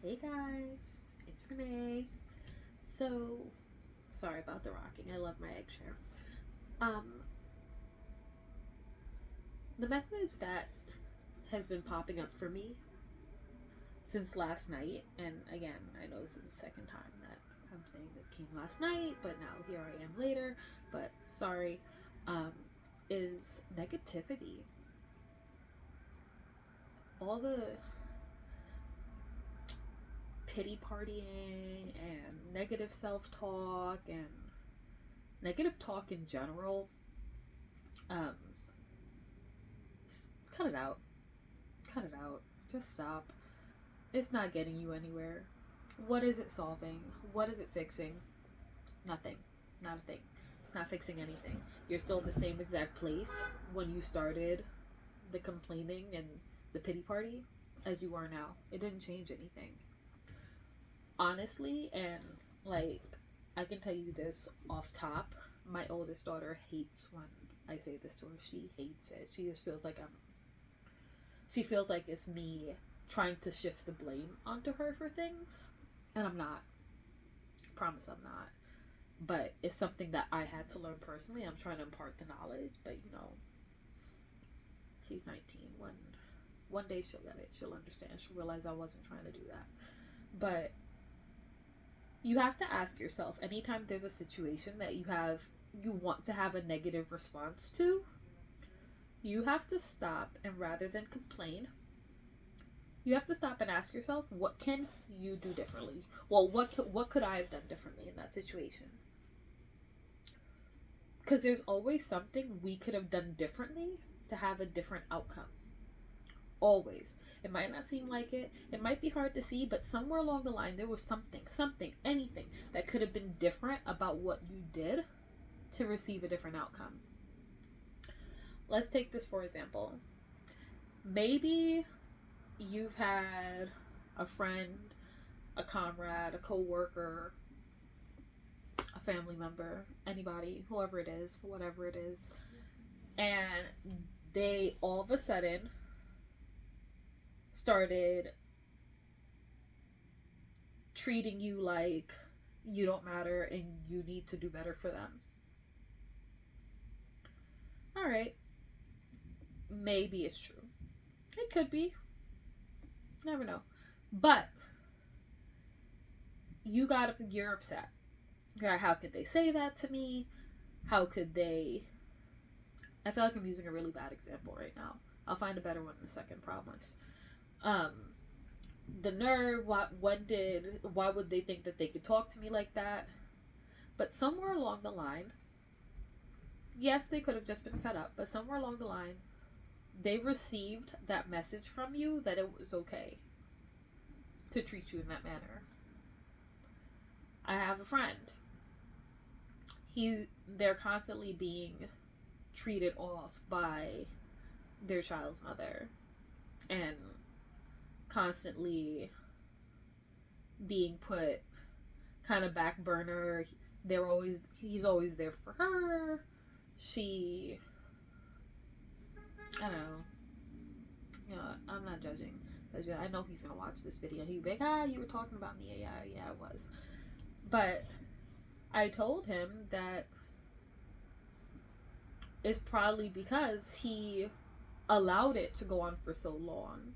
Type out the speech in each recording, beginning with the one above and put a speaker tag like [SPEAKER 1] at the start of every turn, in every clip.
[SPEAKER 1] Hey guys, it's Renee. So, sorry about the rocking. I love my egg share. Um, the message that has been popping up for me since last night, and again, I know this is the second time that I'm saying that came last night, but now here I am later. But sorry, um, is negativity. All the pity partying and negative self talk and negative talk in general. Um, cut it out. Cut it out. Just stop. It's not getting you anywhere. What is it solving? What is it fixing? Nothing. Not a thing. It's not fixing anything. You're still in the same exact place when you started the complaining and the pity party as you are now. It didn't change anything. Honestly, and like, I can tell you this off top. My oldest daughter hates when I say this to her. She hates it. She feels like it's me trying to shift the blame onto her for things, and I'm not. I promise I'm not. But it's something that I had to learn personally. I'm trying to impart the knowledge, but she's 19. One day she'll get it. She'll understand. She'll realize I wasn't trying to do that. But you have to ask yourself anytime there's a situation that you want to have a negative response to, you have to stop and rather than complain, you have to stop and ask yourself, what can you do differently? Well, what could I have done differently in that situation? Because there's always something we could have done differently to have a different outcome. Always. It might not seem like it. It might be hard to see, but somewhere along the line there was something, anything that could have been different about what you did to receive a different outcome. Let's take this for example. Maybe you've had a friend, a comrade, a coworker, a family member, anybody, whoever it is, whatever it is, and they all of a sudden started treating you like you don't matter and you need to do better for them. All right, maybe it's true. It could be. Never know. But you're upset. Okay, how could they say that to me? How could they? I feel like I'm using a really bad example right now. I'll find a better one in a second, promise. Um, the nerve. Why would they think that they could talk to me like that? But somewhere along the line, yes, they could have just been fed up, but somewhere along the line, they received that message from you that it was okay to treat you in that manner. I have a friend. They're constantly being treated off by their child's mother and constantly being put kind of back burner. He's always there for her. She I don't know. I'm not judging. I know he's gonna watch this video. He'd be like, you were talking about me. Yeah, I was. But I told him that it's probably because he allowed it to go on for so long.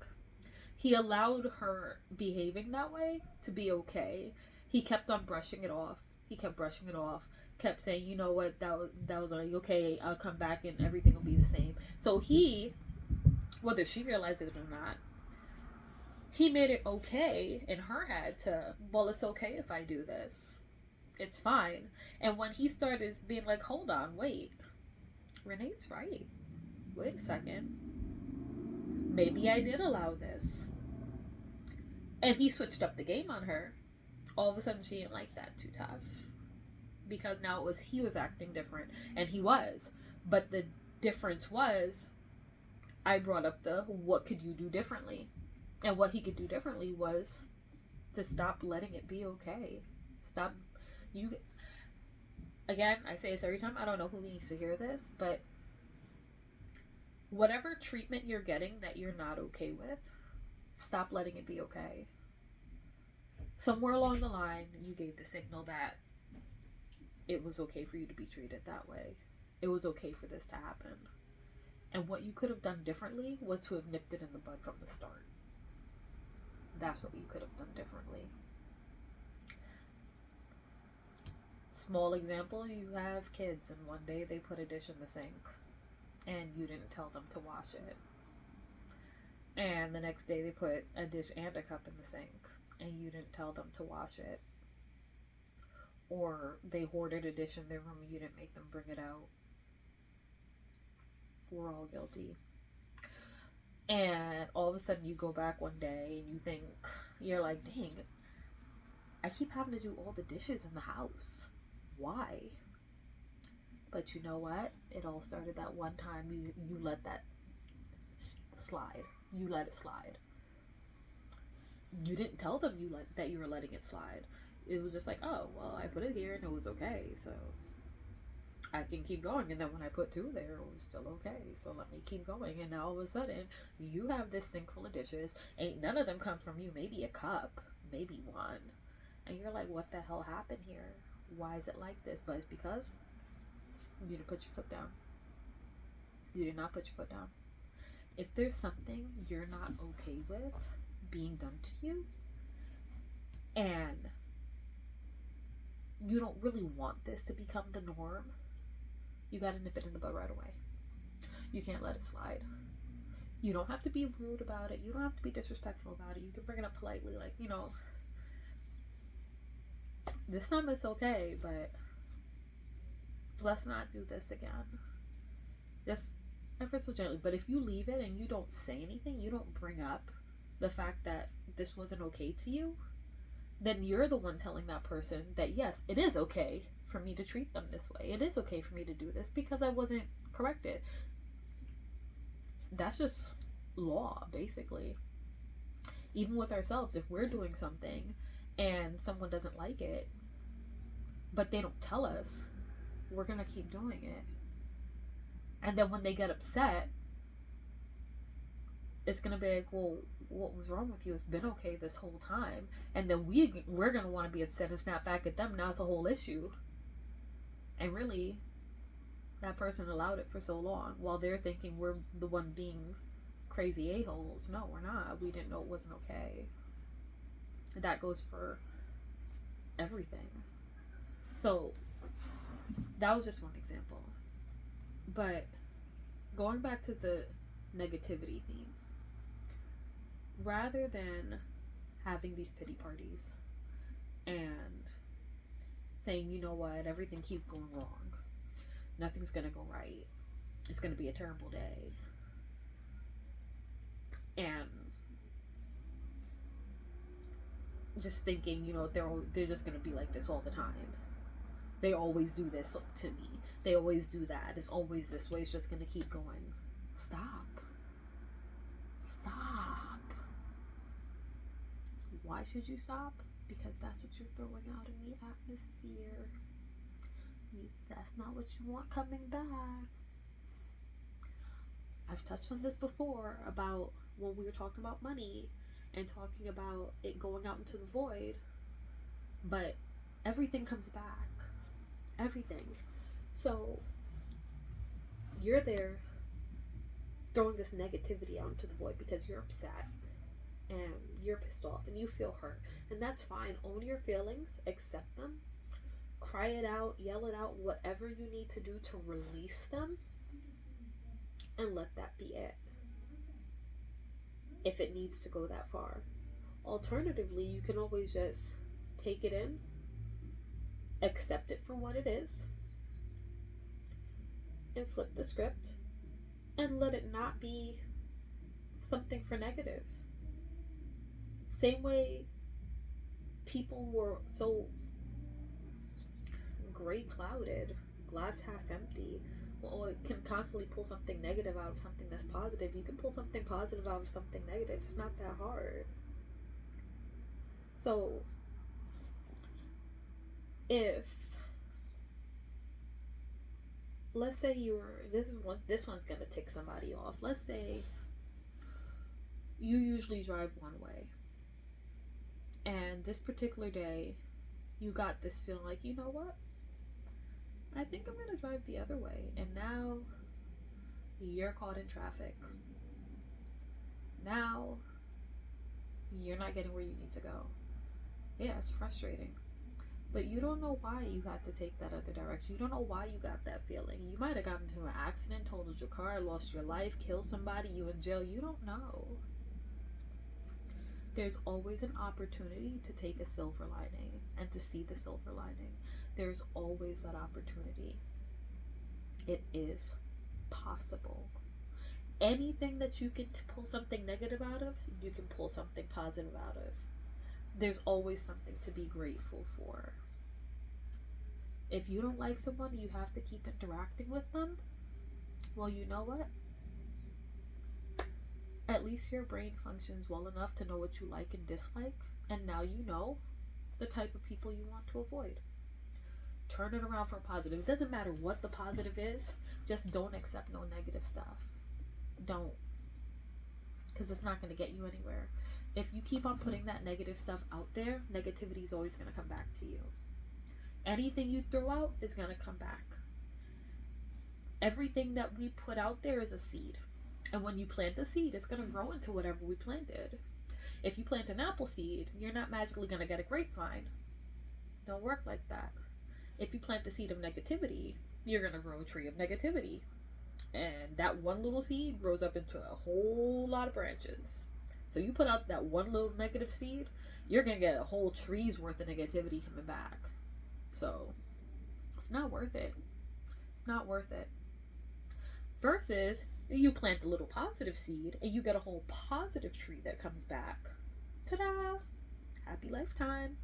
[SPEAKER 1] He allowed her behaving that way to be okay. He kept on brushing it off. He kept brushing it off. Kept saying, you know what, that was already okay. I'll come back and everything will be the same. So whether she realized it or not, he made it okay in her head to, well, it's okay if I do this. It's fine. And when he started being like, hold on, wait, Renee's right. Wait a second. Maybe I did allow this. And he switched up the game on her. All of a sudden, she didn't like that too tough. Because now he was acting different. And he was. But the difference was, I brought up the what could you do differently? And what he could do differently was to stop letting it be okay. Stop. You. Again, I say this every time. I don't know who needs to hear this, but whatever treatment you're getting that you're not okay with, stop letting it be okay. Somewhere along the line, you gave the signal that it was okay for you to be treated that way. It was okay for this to happen. And what you could have done differently was to have nipped it in the bud from the start. That's what you could have done differently. Small example, you have kids and one day they put a dish in the sink and you didn't tell them to wash it. And the next day they put a dish and a cup in the sink and you didn't tell them to wash it. Or they hoarded a dish in their room and you didn't make them bring it out. We're all guilty. And all of a sudden you go back one day and you think, you're like, dang, I keep having to do all the dishes in the house. Why? But you know what? It all started that one time you let that slide. You let it slide. You didn't tell them that you were letting it slide. It was just like, oh, well, I put it here and it was okay, so I can keep going. And then when I put two there, it was still okay, so let me keep going. And now all of a sudden, you have this sink full of dishes. Ain't none of them come from you. Maybe a cup, maybe one. And you're like, what the hell happened here? Why is it like this? But it's because you didn't put your foot down. You did not put your foot down. If there's something you're not okay with being done to you, and you don't really want this to become the norm, you gotta nip it in the bud right away. You can't let it slide. You don't have to be rude about it. You don't have to be disrespectful about it. You can bring it up politely, like, this time it's okay, but let's not do this again. Just ever so gently. But if you leave it and you don't say anything, you don't bring up the fact that this wasn't okay to you, then you're the one telling that person that yes, it is okay for me to treat them this way. It is okay for me to do this because I wasn't corrected. That's just law, basically. Even with ourselves, if we're doing something and someone doesn't like it, but they don't tell us, we're gonna keep doing it. And then when they get upset, it's gonna be like, well, what was wrong with you? It's been okay this whole time. And then we're gonna want to be upset and snap back at them. Now it's a whole issue. And really, that person allowed it for so long while they're thinking we're the one being crazy a-holes. No, we're not. We didn't know it wasn't okay. That goes for everything. So that was just one example. But going back to the negativity theme, rather than having these pity parties and saying, you know what, everything keeps going wrong, nothing's gonna go right, it's gonna be a terrible day, and just thinking, they're just gonna be like this all the time. They always do this to me. They always do that. It's always this way. It's just gonna keep going. Stop. Stop. Why should you stop? Because that's what you're throwing out in the atmosphere. That's not what you want coming back. I've touched on this before about when we were talking about money and talking about it going out into the void, but everything comes back. Everything. So you're there throwing this negativity out into the void because you're upset and you're pissed off and you feel hurt, and that's fine. Own your feelings, accept them, cry it out, yell it out, whatever you need to do to release them, and let that be it, if it needs to go that far. Alternatively, you can always just take it in, accept it for what it is, and flip the script and let it not be something for negative. Same way people were so gray clouded, glass half empty, well, it can constantly pull something negative out of something that's positive. You can pull something positive out of something negative. It's not that hard. So if, let's say this one's gonna tick somebody off. Let's say you usually drive one way and this particular day, you got this feeling like, you know what? I think I'm going to drive the other way. And now you're caught in traffic. Now you're not getting where you need to go. Yeah, it's frustrating. But you don't know why you had to take that other direction. You don't know why you got that feeling. You might have gotten into an accident, totaled your car, lost your life, killed somebody, you in jail. You don't know. There's always an opportunity to take a silver lining and to see the silver lining. There's always that opportunity. It is possible. Anything that you can pull something negative out of, you can pull something positive out of. There's always something to be grateful for. If you don't like someone, you have to keep interacting with them. Well, you know what? At least your brain functions well enough to know what you like and dislike, and now you know the type of people you want to avoid. Turn it around for a positive. It doesn't matter what the positive is, just don't accept no negative stuff. Don't. Because it's not going to get you anywhere. If you keep on putting that negative stuff out there, negativity is always going to come back to you. Anything you throw out is going to come back. Everything that we put out there is a seed. And when you plant a seed, it's going to grow into whatever we planted. If you plant an apple seed, you're not magically going to get a grapevine. Don't work like that. If you plant a seed of negativity, you're going to grow a tree of negativity. And that one little seed grows up into a whole lot of branches. So you put out that one little negative seed, you're going to get a whole tree's worth of negativity coming back. So it's not worth it. It's not worth it. Versus you plant a little positive seed and you get a whole positive tree that comes back. Ta-da! Happy lifetime.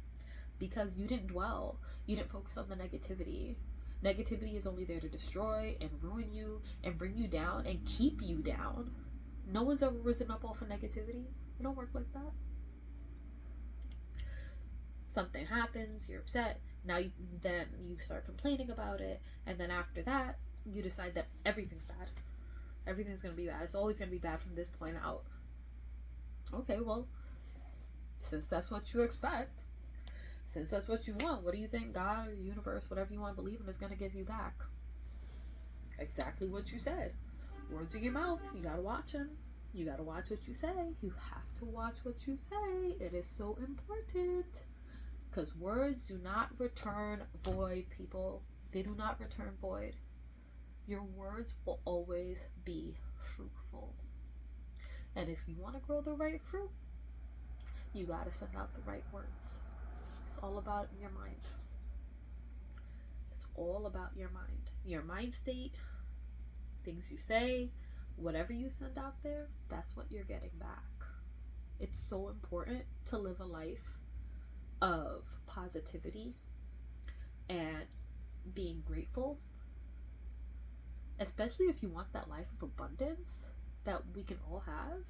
[SPEAKER 1] Because you didn't dwell. You didn't focus on the negativity. Negativity is only there to destroy and ruin you and bring you down and keep you down. No one's ever risen up off of negativity. It don't work like that. Something happens, you're upset. Now you start complaining about it, and then after that, you decide that everything's bad. Everything's going to be bad. It's always going to be bad from this point out. Okay, well, since that's what you expect, since that's what you want, what do you think God or the universe, whatever you want to believe in, is going to give you back? Exactly what you said. Words in your mouth. You got to watch them. You got to watch what you say. You have to watch what you say. It is so important. Because words do not return void, people. They do not return void. Your words will always be fruitful. And if you want to grow the right fruit, you got to send out the right words. It's all about your mind. It's all about your mind. Your mind state, things you say, whatever you send out there, that's what you're getting back. It's so important to live a life of positivity and being grateful, especially if you want that life of abundance that we can all have.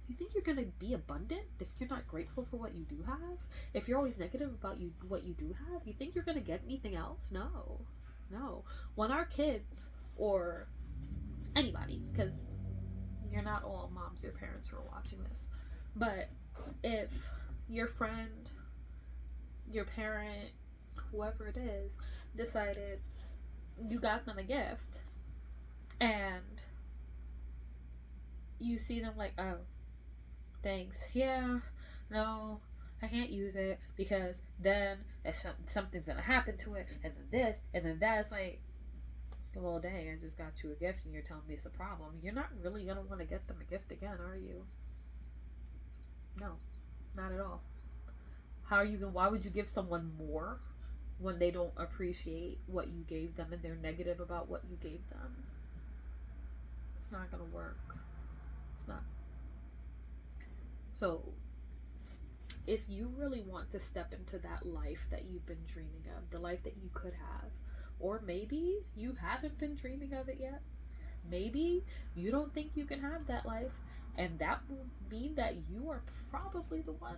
[SPEAKER 1] You think you're going to be abundant if you're not grateful for what you do have? If you're always negative about what you do have, you think you're going to get anything else? No. When our kids, or anybody, because you're not all moms or parents who are watching this, but if your friend, your parent, whoever it is, decided you got them a gift and you see them like, oh, thanks, yeah, no, I can't use it because then if something's gonna happen to it, and then this, and then that, it's like, well, dang, I just got you a gift and you're telling me it's a problem. You're not really gonna want to get them a gift again, are you? No, not at all. Why would you give someone more when they don't appreciate what you gave them and they're negative about what you gave them? It's not gonna work. It's not. So if you really want to step into that life that you've been dreaming of, the life that you could have, or maybe you haven't been dreaming of it yet, maybe you don't think you can have that life, and that will mean that you are probably the one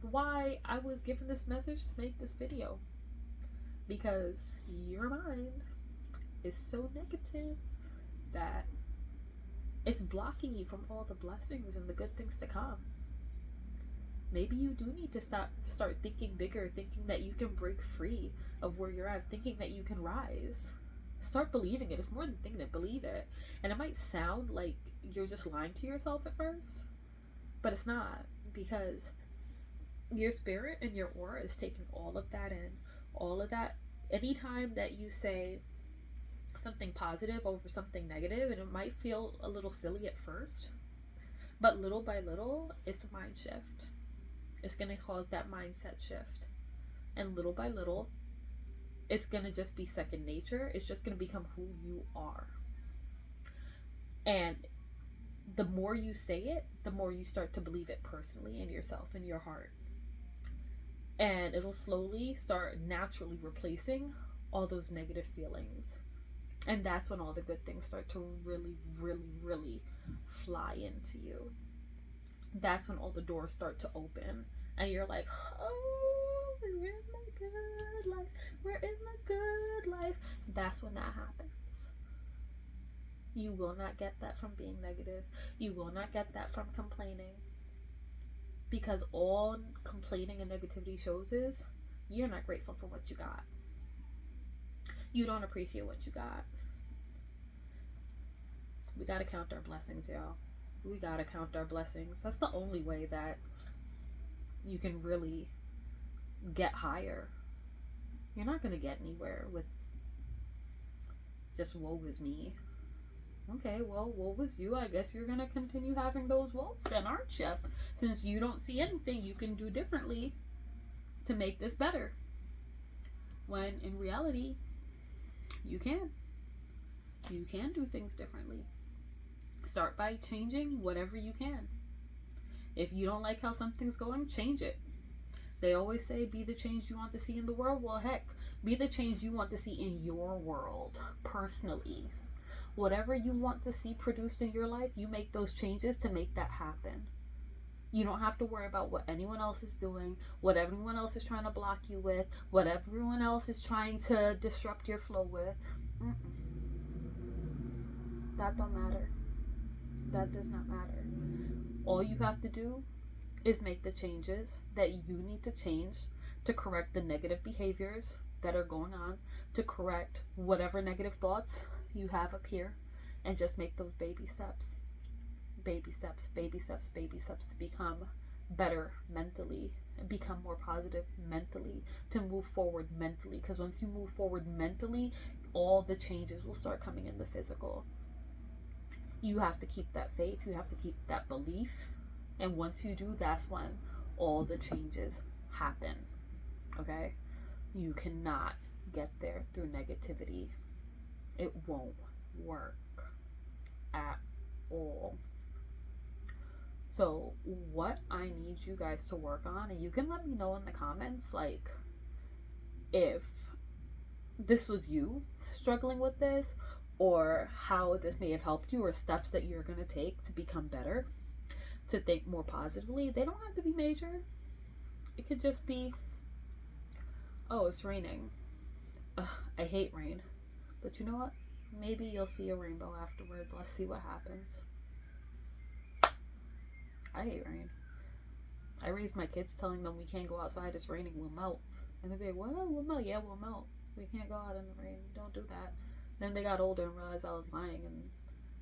[SPEAKER 1] why I was given this message to make this video, because your mind is so negative that it's blocking you from all the blessings and the good things to come. Maybe you do need to start thinking bigger, thinking that you can break free of where you're at, thinking that you can rise. Start believing it. It's more than thinking it, believe it. And it might sound like you're just lying to yourself at first, but it's not, because your spirit and your aura is taking all of that in. All of that. Anytime that you say something positive over something negative, and it might feel a little silly at first, but little by little, it's a mind shift. It's going to cause that mindset shift. And little by little, it's going to just be second nature. It's just going to become who you are. And the more you say it, the more you start to believe it personally in yourself, in your heart. And it'll slowly start naturally replacing all those negative feelings. And that's when all the good things start to really, really, really fly into you. That's when all the doors start to open. And you're like, oh, we're in the good life. We're in the good life. That's when that happens. You will not get that from being negative. You will not get that from complaining. Because all complaining and negativity shows is you're not grateful for what you got. You don't appreciate what you got. We gotta count our blessings, y'all. We gotta count our blessings. That's the only way that you can really get higher. You're not gonna get anywhere with just woe is me. Okay, well, woe is you. I guess you're gonna continue having those woes then, aren't you? Since you don't see anything you can do differently to make this better. When in reality, you can. You can do things differently. Start by changing whatever you can. If you don't like how something's going, change it. They always say, be the change you want to see in the world. Well, heck, be the change you want to see in your world, personally. Whatever you want to see produced in your life, you make those changes to make that happen. You don't have to worry about what anyone else is doing, what everyone else is trying to block you with, what everyone else is trying to disrupt your flow with. That don't matter. That does not matter. All you have to do is make the changes that you need to change to correct the negative behaviors that are going on, to correct whatever negative thoughts you have up here, and just make those baby steps. Baby steps, baby steps, baby steps to become better mentally and become more positive mentally, to move forward mentally. Because once you move forward mentally, all the changes will start coming in the physical. You have to keep that faith, you have to keep that belief, and once you do, that's when all the changes happen. Okay? You cannot get there through negativity. It won't work at all. So what I need you guys to work on, and you can let me know in the comments, like, if this was you struggling with this, or how this may have helped you, or steps that you're going to take to become better, to think more positively. They don't have to be major. It could just be, oh, it's raining. Ugh, I hate rain. But you know what? Maybe you'll see a rainbow afterwards. Let's see what happens. I hate rain. I raised my kids telling them we can't go outside, it's raining, we'll melt. And they'd be like, well, we'll melt. Yeah, we'll melt. We can't go out in the rain. Don't do that. Then they got older and realized I was lying, and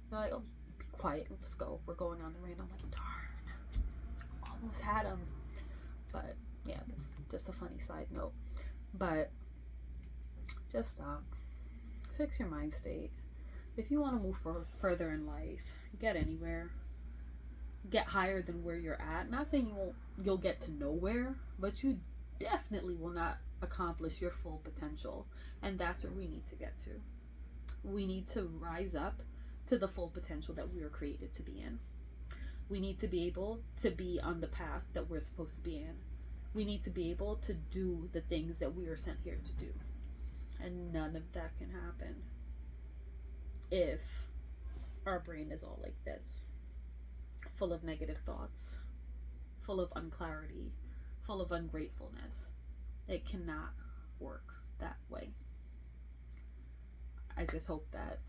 [SPEAKER 1] they're like, oh, be quiet, let's go. We're going on the rain. I'm like, darn. Almost had them. But yeah, that's just a funny side note. But just stop. Fix your mind state. If you want to move further in life, get anywhere, get higher than where you're at. Not saying you'll get to nowhere, but you definitely will not accomplish your full potential. And that's what we need to get to. We need to rise up to the full potential that we were created to be in. We need to be able to be on the path that we're supposed to be in. We need to be able to do the things that we are sent here to do. And none of that can happen if our brain is all like this, full of negative thoughts, full of unclarity, full of ungratefulness. It cannot work that way. I just hope that,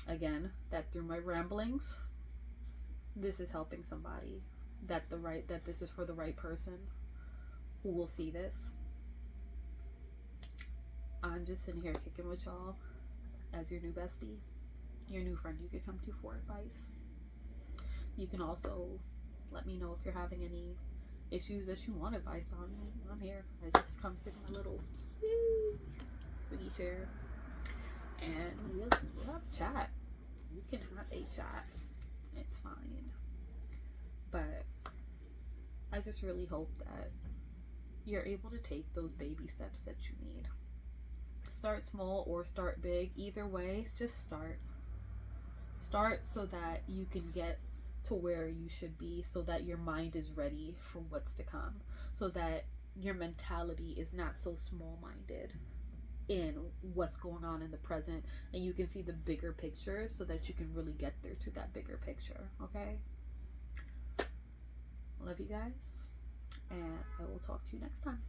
[SPEAKER 1] again, that through my ramblings, this is helping somebody. that this is for the right person who will see this. I'm just sitting here kicking with y'all as your new bestie, your new friend you could come to for advice. You can also let me know if you're having any issues that you want advice on. I'm here. I just come sit in my little swingy chair, and we'll have a chat. We can have a chat. It's fine. But I just really hope that you're able to take those baby steps that you need. Start small or start big. Either way, just start. Start so that you can get to where you should be, so that your mind is ready for what's to come, so that your mentality is not so small-minded in what's going on in the present, and you can see the bigger picture so that you can really get there to that bigger picture. Okay? Love you guys, and I will talk to you next time.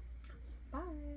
[SPEAKER 1] Bye.